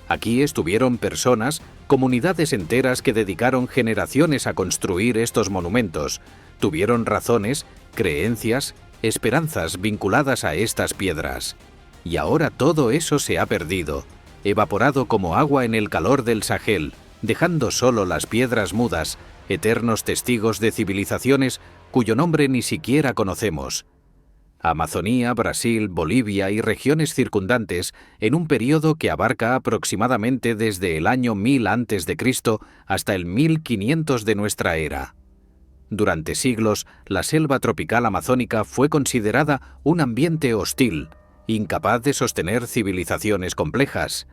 Aquí estuvieron personas, comunidades enteras que dedicaron generaciones a construir estos monumentos. Tuvieron razones, creencias, esperanzas vinculadas a estas piedras. Y ahora todo eso se ha perdido, evaporado como agua en el calor del Sahel, dejando solo las piedras mudas, eternos testigos de civilizaciones cuyo nombre ni siquiera conocemos. Amazonía, Brasil, Bolivia y regiones circundantes en un periodo que abarca aproximadamente desde el año 1000 a.C. hasta el 1500 de nuestra era. Durante siglos, la selva tropical amazónica fue considerada un ambiente hostil, incapaz de sostener civilizaciones complejas.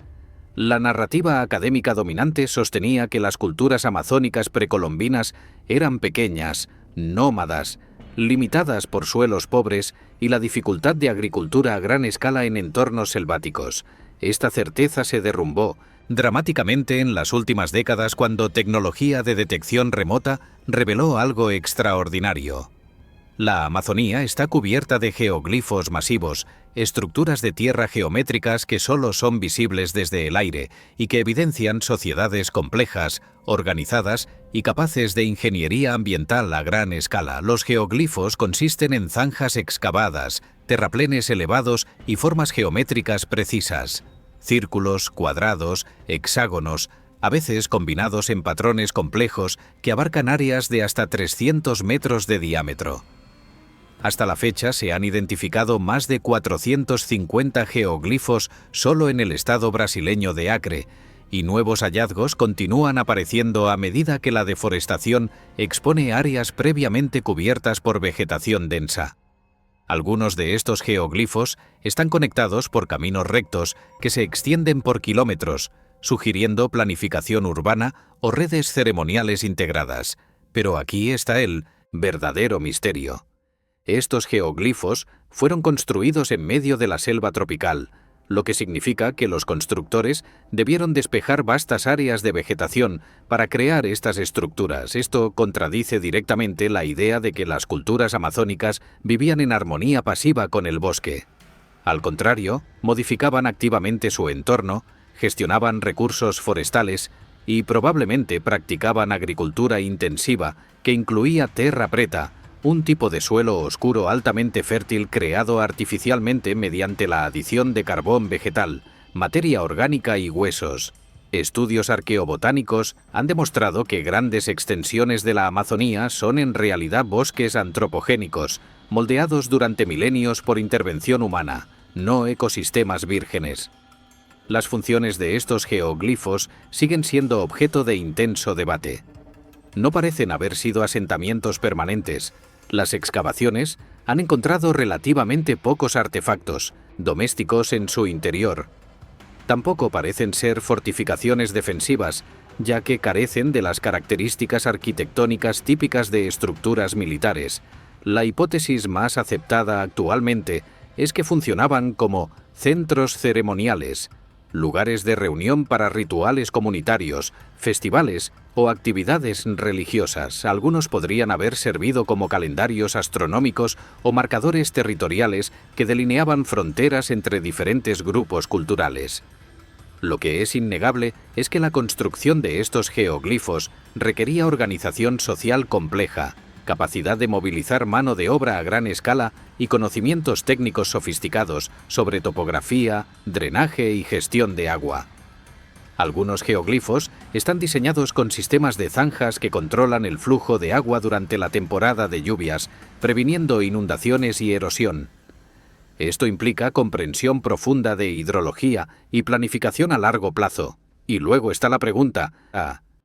La narrativa académica dominante sostenía que las culturas amazónicas precolombinas eran pequeñas, nómadas, limitadas por suelos pobres y la dificultad de agricultura a gran escala en entornos selváticos. Esta certeza se derrumbó dramáticamente en las últimas décadas cuando tecnología de detección remota reveló algo extraordinario. La Amazonía está cubierta de geoglifos masivos, estructuras de tierra geométricas que solo son visibles desde el aire y que evidencian sociedades complejas, organizadas y capaces de ingeniería ambiental a gran escala. Los geoglifos consisten en zanjas excavadas, terraplenes elevados y formas geométricas precisas. Círculos, cuadrados, hexágonos, a veces combinados en patrones complejos que abarcan áreas de hasta 300 metros de diámetro. Hasta la fecha se han identificado más de 450 geoglifos solo en el estado brasileño de Acre, y nuevos hallazgos continúan apareciendo a medida que la deforestación expone áreas previamente cubiertas por vegetación densa. Algunos de estos geoglifos están conectados por caminos rectos que se extienden por kilómetros, sugiriendo planificación urbana o redes ceremoniales integradas. Pero aquí está el verdadero misterio. Estos geoglifos fueron construidos en medio de la selva tropical, lo que significa que los constructores debieron despejar vastas áreas de vegetación para crear estas estructuras. Esto contradice directamente la idea de que las culturas amazónicas vivían en armonía pasiva con el bosque. Al contrario, modificaban activamente su entorno, gestionaban recursos forestales y probablemente practicaban agricultura intensiva que incluía terra preta, un tipo de suelo oscuro altamente fértil creado artificialmente mediante la adición de carbón vegetal, materia orgánica y huesos. Estudios arqueobotánicos han demostrado que grandes extensiones de la Amazonía son en realidad bosques antropogénicos, moldeados durante milenios por intervención humana, no ecosistemas vírgenes. Las funciones de estos geoglifos siguen siendo objeto de intenso debate. No parecen haber sido asentamientos permanentes. Las excavaciones han encontrado relativamente pocos artefactos domésticos en su interior. Tampoco parecen ser fortificaciones defensivas, ya que carecen de las características arquitectónicas típicas de estructuras militares. La hipótesis más aceptada actualmente es que funcionaban como centros ceremoniales, lugares de reunión para rituales comunitarios, festivales o actividades religiosas. Algunos podrían haber servido como calendarios astronómicos o marcadores territoriales que delineaban fronteras entre diferentes grupos culturales. Lo que es innegable es que la construcción de estos geoglifos requería organización social compleja, capacidad de movilizar mano de obra a gran escala y conocimientos técnicos sofisticados sobre topografía, drenaje y gestión de agua. Algunos geoglifos están diseñados con sistemas de zanjas que controlan el flujo de agua durante la temporada de lluvias, previniendo inundaciones y erosión. Esto implica comprensión profunda de hidrología y planificación a largo plazo. Y luego está la pregunta,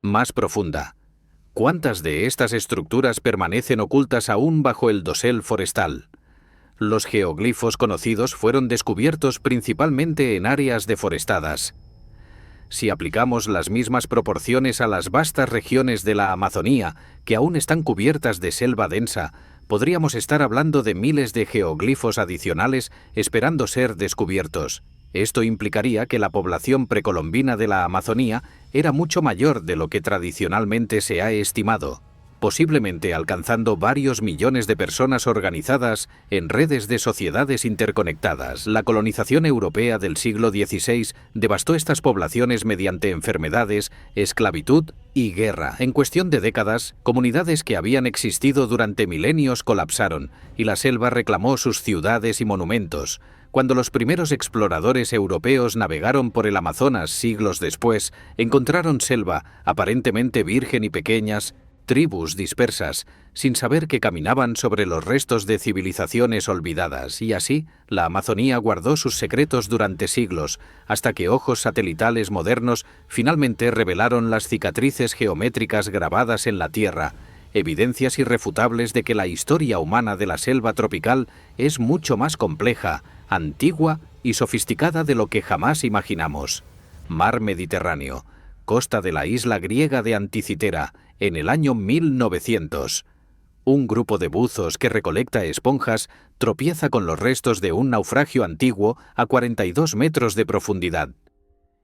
más profunda. ¿Cuántas de estas estructuras permanecen ocultas aún bajo el dosel forestal? Los geoglifos conocidos fueron descubiertos principalmente en áreas deforestadas. Si aplicamos las mismas proporciones a las vastas regiones de la Amazonía, que aún están cubiertas de selva densa, podríamos estar hablando de miles de geoglifos adicionales esperando ser descubiertos. Esto implicaría que la población precolombina de la Amazonía era mucho mayor de lo que tradicionalmente se ha estimado, posiblemente alcanzando varios millones de personas organizadas en redes de sociedades interconectadas. La colonización europea del siglo XVI devastó estas poblaciones mediante enfermedades, esclavitud y guerra. En cuestión de décadas, comunidades que habían existido durante milenios colapsaron y la selva reclamó sus ciudades y monumentos. Cuando los primeros exploradores europeos navegaron por el Amazonas siglos después, encontraron selva aparentemente virgen y pequeñas, tribus dispersas, sin saber que caminaban sobre los restos de civilizaciones olvidadas, y así la Amazonía guardó sus secretos durante siglos, hasta que ojos satelitales modernos finalmente revelaron las cicatrices geométricas grabadas en la tierra, evidencias irrefutables de que la historia humana de la selva tropical es mucho más compleja, antigua y sofisticada de lo que jamás imaginamos. Mar Mediterráneo, costa de la isla griega de Anticitera, en el año 1900. Un grupo de buzos que recolecta esponjas tropieza con los restos de un naufragio antiguo a 42 metros de profundidad.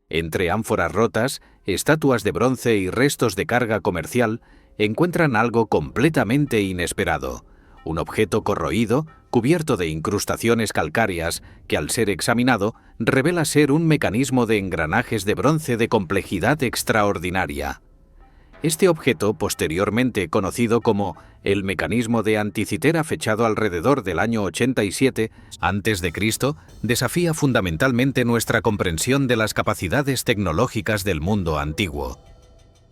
Entre ánforas rotas, estatuas de bronce y restos de carga comercial, encuentran algo completamente inesperado. Un objeto corroído, cubierto de incrustaciones calcáreas, que al ser examinado revela ser un mecanismo de engranajes de bronce de complejidad extraordinaria. Este objeto, posteriormente conocido como el mecanismo de Anticitera, fechado alrededor del año 87 a.C., desafía fundamentalmente nuestra comprensión de las capacidades tecnológicas del mundo antiguo.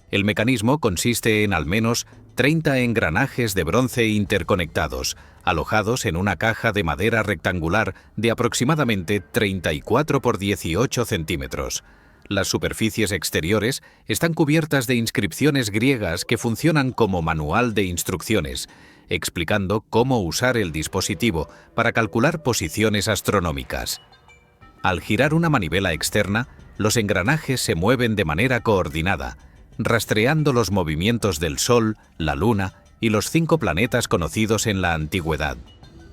El mecanismo consiste en al menos 30 engranajes de bronce interconectados, alojados en una caja de madera rectangular de aproximadamente 34 por 18 centímetros. Las superficies exteriores están cubiertas de inscripciones griegas que funcionan como manual de instrucciones, explicando cómo usar el dispositivo para calcular posiciones astronómicas. Al girar una manivela externa, los engranajes se mueven de manera coordinada, rastreando los movimientos del Sol, la Luna y los 5 planetas conocidos en la antigüedad: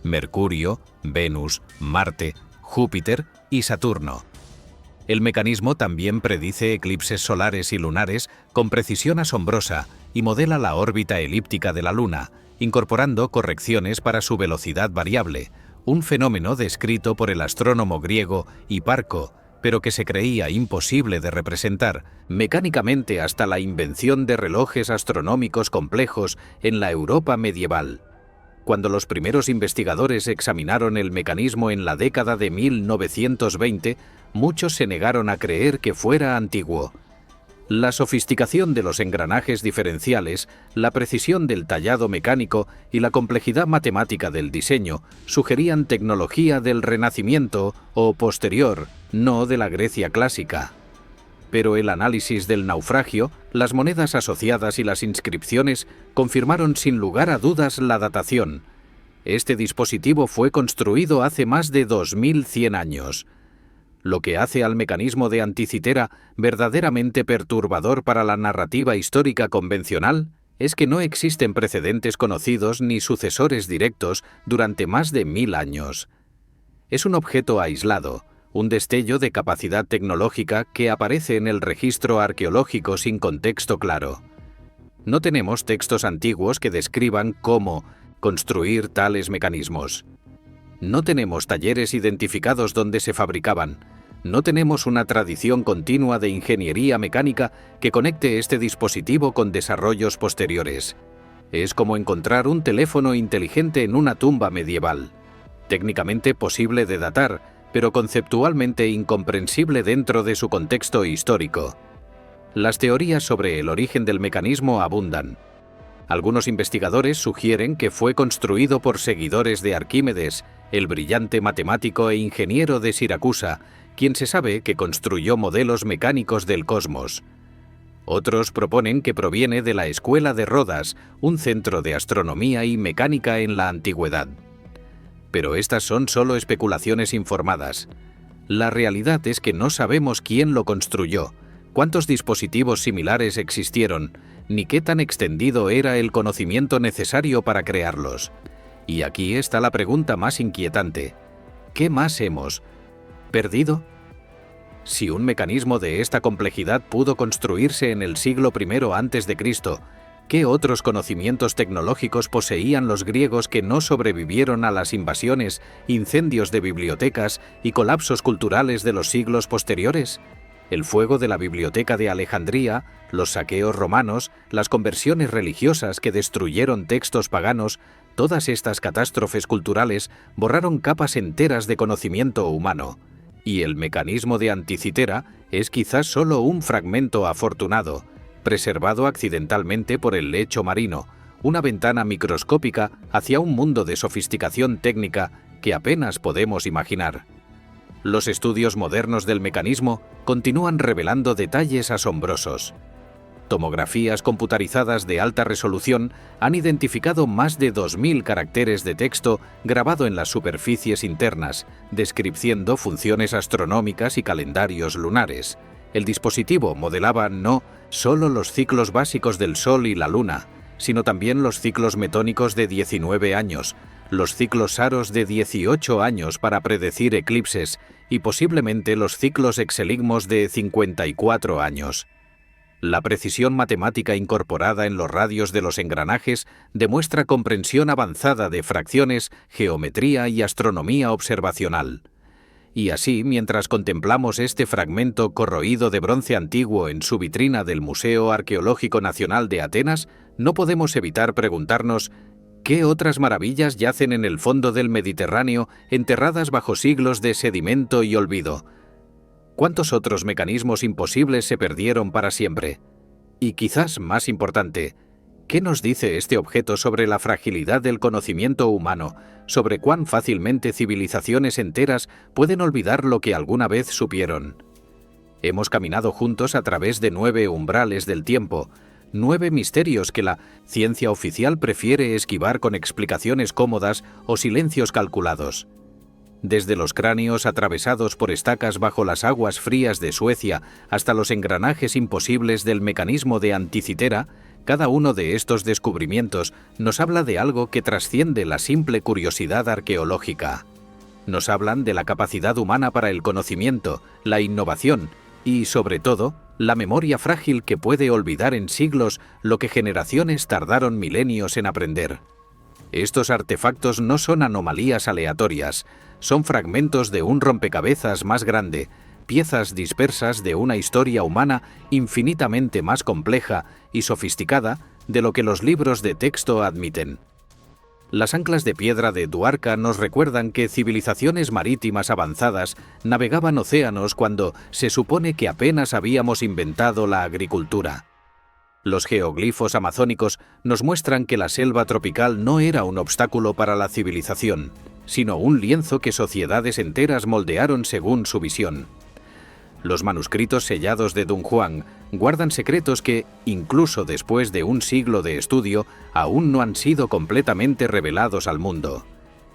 Mercurio, Venus, Marte, Júpiter y Saturno. El mecanismo también predice eclipses solares y lunares con precisión asombrosa y modela la órbita elíptica de la Luna, incorporando correcciones para su velocidad variable, un fenómeno descrito por el astrónomo griego Hiparco, pero que se creía imposible de representar mecánicamente hasta la invención de relojes astronómicos complejos en la Europa medieval. Cuando los primeros investigadores examinaron el mecanismo en la década de 1920, muchos se negaron a creer que fuera antiguo. La sofisticación de los engranajes diferenciales, la precisión del tallado mecánico y la complejidad matemática del diseño sugerían tecnología del Renacimiento o posterior, no de la Grecia clásica. Pero el análisis del naufragio, las monedas asociadas y las inscripciones confirmaron sin lugar a dudas la datación. Este dispositivo fue construido hace más de 2100 años. Lo que hace al mecanismo de Anticitera verdaderamente perturbador para la narrativa histórica convencional es que no existen precedentes conocidos ni sucesores directos durante más de 1000 años. Es un objeto aislado, un destello de capacidad tecnológica que aparece en el registro arqueológico sin contexto claro. No tenemos textos antiguos que describan cómo construir tales mecanismos. No tenemos talleres identificados donde se fabricaban. No tenemos una tradición continua de ingeniería mecánica que conecte este dispositivo con desarrollos posteriores. Es como encontrar un teléfono inteligente en una tumba medieval. Técnicamente posible de datar, pero conceptualmente incomprensible dentro de su contexto histórico. Las teorías sobre el origen del mecanismo abundan. Algunos investigadores sugieren que fue construido por seguidores de Arquímedes, el brillante matemático e ingeniero de Siracusa, quien se sabe que construyó modelos mecánicos del cosmos. Otros proponen que proviene de la Escuela de Rodas, un centro de astronomía y mecánica en la antigüedad. Pero estas son solo especulaciones informadas. La realidad es que no sabemos quién lo construyó, cuántos dispositivos similares existieron, ni qué tan extendido era el conocimiento necesario para crearlos. Y aquí está la pregunta más inquietante. ¿Qué más hemos perdido? Si un mecanismo de esta complejidad pudo construirse en el siglo I a.C., ¿qué otros conocimientos tecnológicos poseían los griegos que no sobrevivieron a las invasiones, incendios de bibliotecas y colapsos culturales de los siglos posteriores? El fuego de la biblioteca de Alejandría, los saqueos romanos, las conversiones religiosas que destruyeron textos paganos, todas estas catástrofes culturales borraron capas enteras de conocimiento humano. Y el mecanismo de Anticitera es quizás solo un fragmento afortunado, preservado accidentalmente por el lecho marino, una ventana microscópica hacia un mundo de sofisticación técnica que apenas podemos imaginar. Los estudios modernos del mecanismo continúan revelando detalles asombrosos. Tomografías computarizadas de alta resolución han identificado más de 2000 caracteres de texto grabado en las superficies internas, describiendo funciones astronómicas y calendarios lunares. El dispositivo modelaba no solo los ciclos básicos del Sol y la Luna, sino también los ciclos metónicos de 19 años, los ciclos saros de 18 años para predecir eclipses y posiblemente los ciclos exeligmos de 54 años. La precisión matemática incorporada en los radios de los engranajes demuestra comprensión avanzada de fracciones, geometría y astronomía observacional. Y así, mientras contemplamos este fragmento corroído de bronce antiguo en su vitrina del Museo Arqueológico Nacional de Atenas, no podemos evitar preguntarnos ¿qué otras maravillas yacen en el fondo del Mediterráneo enterradas bajo siglos de sedimento y olvido? ¿Cuántos otros mecanismos imposibles se perdieron para siempre? Y quizás más importante, ¿qué nos dice este objeto sobre la fragilidad del conocimiento humano, sobre cuán fácilmente civilizaciones enteras pueden olvidar lo que alguna vez supieron? Hemos caminado juntos a través de 9 umbrales del tiempo, 9 misterios que la ciencia oficial prefiere esquivar con explicaciones cómodas o silencios calculados. Desde los cráneos atravesados por estacas bajo las aguas frías de Suecia hasta los engranajes imposibles del mecanismo de Anticitera, cada uno de estos descubrimientos nos habla de algo que trasciende la simple curiosidad arqueológica. Nos hablan de la capacidad humana para el conocimiento, la innovación y, sobre todo, la memoria frágil que puede olvidar en siglos lo que generaciones tardaron milenios en aprender. Estos artefactos no son anomalías aleatorias, son fragmentos de un rompecabezas más grande, piezas dispersas de una historia humana infinitamente más compleja y sofisticada de lo que los libros de texto admiten. Las anclas de piedra de Duarca nos recuerdan que civilizaciones marítimas avanzadas navegaban océanos cuando se supone que apenas habíamos inventado la agricultura. Los geoglifos amazónicos nos muestran que la selva tropical no era un obstáculo para la civilización, sino un lienzo que sociedades enteras moldearon según su visión. Los manuscritos sellados de Dunhuang guardan secretos que, incluso después de un siglo de estudio, aún no han sido completamente revelados al mundo.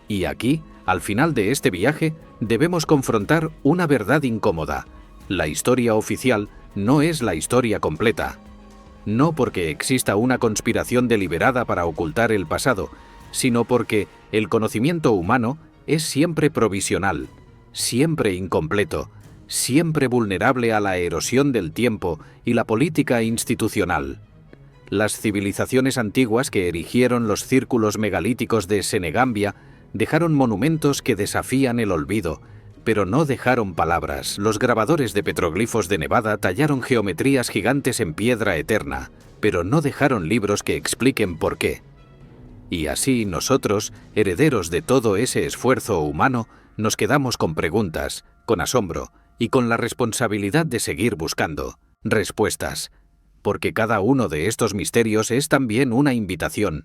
Y aquí, Al final de este viaje debemos confrontar una verdad incómoda. La historia oficial no es la historia completa. No porque exista una conspiración deliberada para ocultar el pasado, sino porque el conocimiento humano es siempre provisional, siempre incompleto, siempre vulnerable a la erosión del tiempo y la política institucional. Las civilizaciones antiguas que erigieron los círculos megalíticos de Senegambia dejaron monumentos que desafían el olvido, pero no dejaron palabras. Los grabadores de petroglifos de Nevada tallaron geometrías gigantes en piedra eterna, pero no dejaron libros que expliquen por qué. Y así nosotros, herederos de todo ese esfuerzo humano, nos quedamos con preguntas, con asombro y con la responsabilidad de seguir buscando respuestas, porque cada uno de estos misterios es también una invitación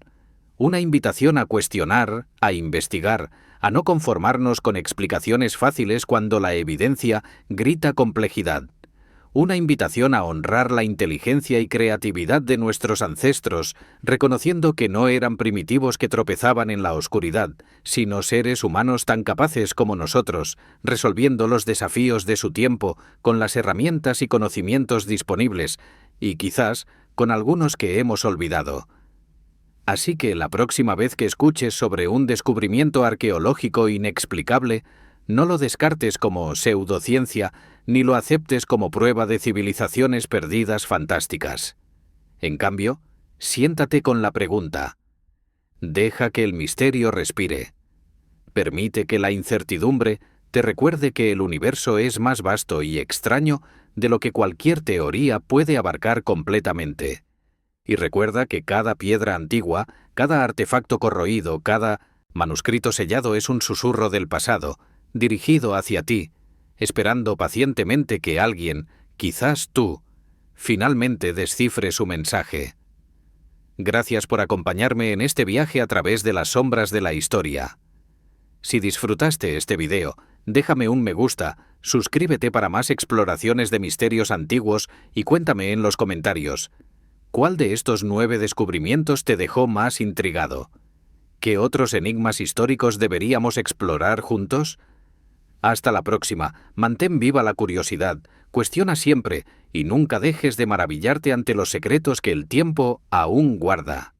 a cuestionar, a investigar, a no conformarnos con explicaciones fáciles cuando la evidencia grita complejidad. Una invitación a honrar la inteligencia y creatividad de nuestros ancestros, reconociendo que no eran primitivos que tropezaban en la oscuridad, sino seres humanos tan capaces como nosotros, resolviendo los desafíos de su tiempo con las herramientas y conocimientos disponibles, y quizás con algunos que hemos olvidado. Así que la próxima vez que escuches sobre un descubrimiento arqueológico inexplicable, no lo descartes como pseudociencia ni lo aceptes como prueba de civilizaciones perdidas fantásticas. En cambio, siéntate con la pregunta. Deja que el misterio respire. Permite que la incertidumbre te recuerde que el universo es más vasto y extraño de lo que cualquier teoría puede abarcar completamente. Y recuerda que cada piedra antigua, cada artefacto corroído, cada manuscrito sellado es un susurro del pasado, dirigido hacia ti, esperando pacientemente que alguien, quizás tú, finalmente descifre su mensaje. Gracias por acompañarme en este viaje a través de las sombras de la historia. Si disfrutaste este video, déjame un me gusta, suscríbete para más exploraciones de misterios antiguos y cuéntame en los comentarios. ¿Cuál de estos 9 descubrimientos te dejó más intrigado? ¿Qué otros enigmas históricos deberíamos explorar juntos? Hasta la próxima, mantén viva la curiosidad, cuestiona siempre y nunca dejes de maravillarte ante los secretos que el tiempo aún guarda.